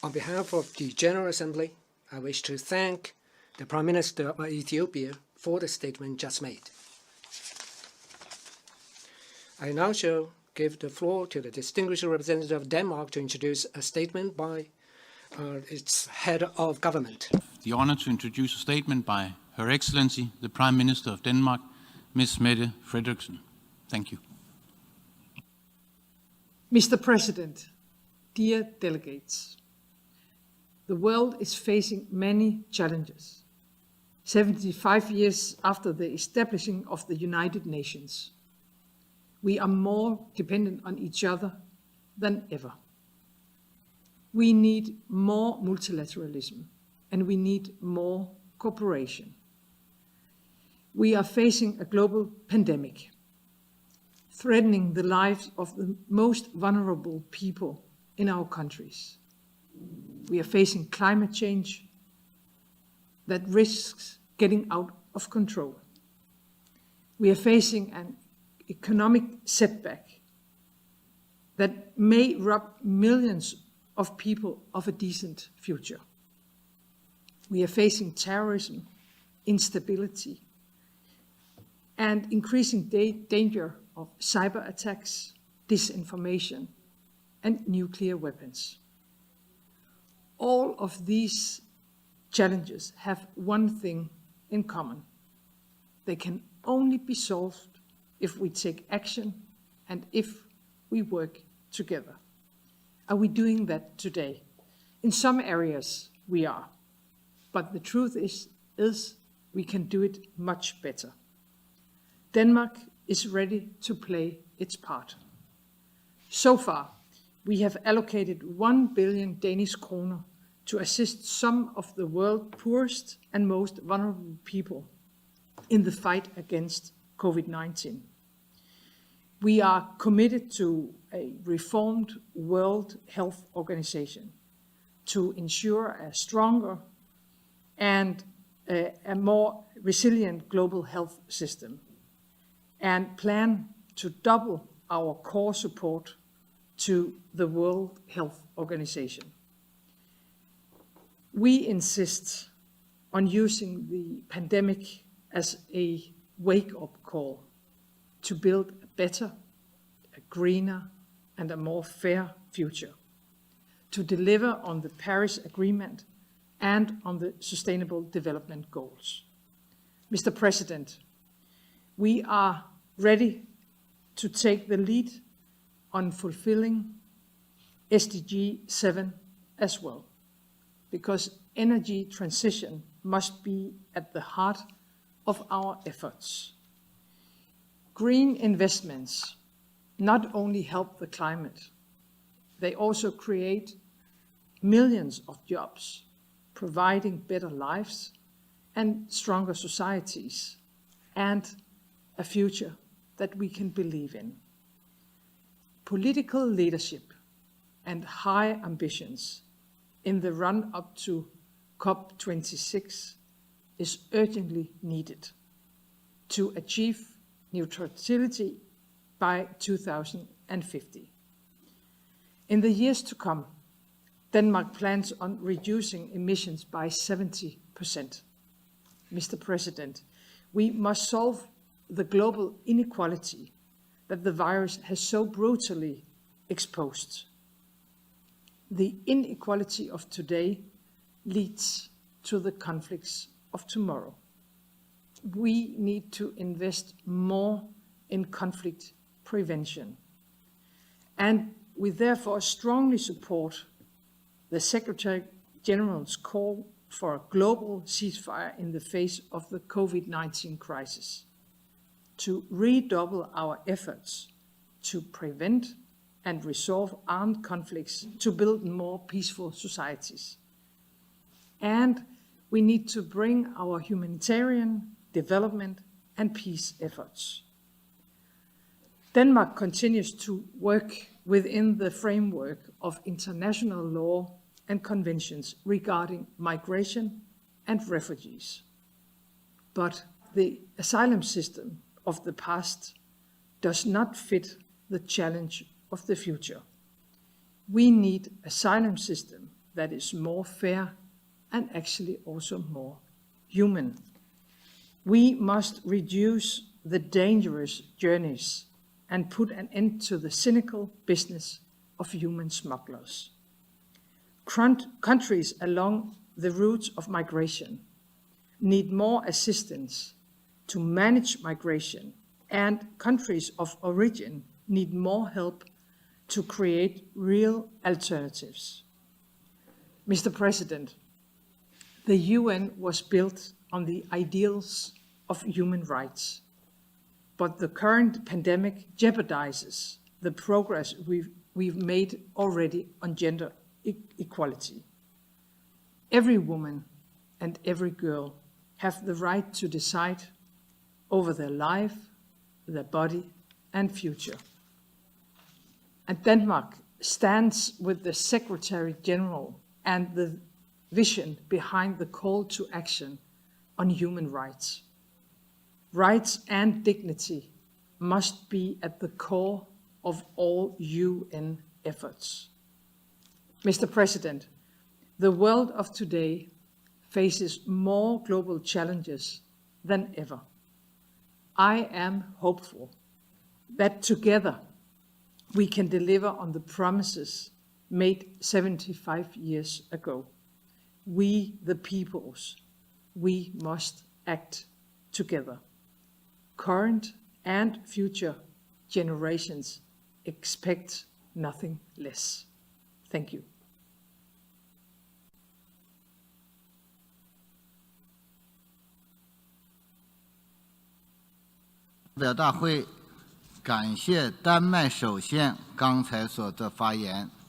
On behalf of the General Assembly, I wish to thank the Prime Minister of Ethiopia for the statement just made. I now shall give the floor to the distinguished representative of Denmark to introduce a statement by its head of government. The honor to introduce a statement by Her Excellency, the Prime Minister of Denmark, Ms. Mette Frederiksen. Thank you. Mr. President, dear delegates, the world is facing many challenges. 75 years after the establishing of the United Nations, we are more dependent on each other than ever. We need more multilateralism and we need more cooperation. We are facing a global pandemic, threatening the lives of the most vulnerable people in our countries. We are facing climate change that risks getting out of control. We are facing an economic setback that may rob millions of people of a decent future. We are facing terrorism, instability, and increasing danger of cyber attacks, disinformation, and nuclear weapons. All of these challenges have one thing in common. They can only be solved if we take action and if we work together. Are we doing that today? In some areas we are, but the truth is we can do it much better. Denmark is ready to play its part. So far, we have allocated 1 billion Danish kroner to assist some of the world's poorest and most vulnerable people in the fight against COVID-19. We are committed to a reformed World Health Organization to ensure a stronger and a more resilient global health system, and plan to double our core support to the World Health Organization. We insist on using the pandemic as a wake-up call to build a better, a greener, and a more fair future, to deliver on the Paris Agreement and on the Sustainable Development Goals. Mr. President, we are ready to take the lead on fulfilling SDG 7 as well, because energy transition must be at the heart of our efforts. Green investments not only help the climate, they also create millions of jobs, providing better lives and stronger societies, and a future that we can believe in. Political leadership and high ambitions in the run-up to COP26 is urgently needed to achieve neutrality by 2050. In the years to come, Denmark plans on reducing emissions by 70%. Mr. President, we must solve the global inequality that the virus has so brutally exposed. The inequality of today leads to the conflicts of tomorrow. We need to invest more in conflict prevention. And we therefore strongly support the Secretary General's call for a global ceasefire in the face of the COVID-19 crisis, to redouble our efforts to prevent and resolve armed conflicts, to build more peaceful societies. And we need to bring our humanitarian, development, and peace efforts. Denmark continues to work within the framework of international law and conventions regarding migration and refugees. But the asylum system of the past does not fit the challenge of the future. We need an asylum system that is more fair and actually also more human. We must reduce the dangerous journeys and put an end to the cynical business of human smugglers. Countries along the routes of migration need more assistance to manage migration, and countries of origin need more help to create real alternatives. Mr. President, the UN was built on the ideals of human rights, but the current pandemic jeopardizes the progress we've made already on gender equality. Every woman and every girl have the right to decide over their life, their body, and future. And Denmark stands with the Secretary General and the vision behind the call to action on human rights. Rights and dignity must be at the core of all UN efforts. Mr. President, the world of today faces more global challenges than ever. I am hopeful that together we can deliver on the promises made 75 years ago. We, the peoples, we must act together. Current and future generations expect nothing less. Thank you. 代表大会感谢丹麦首相刚才所的发言。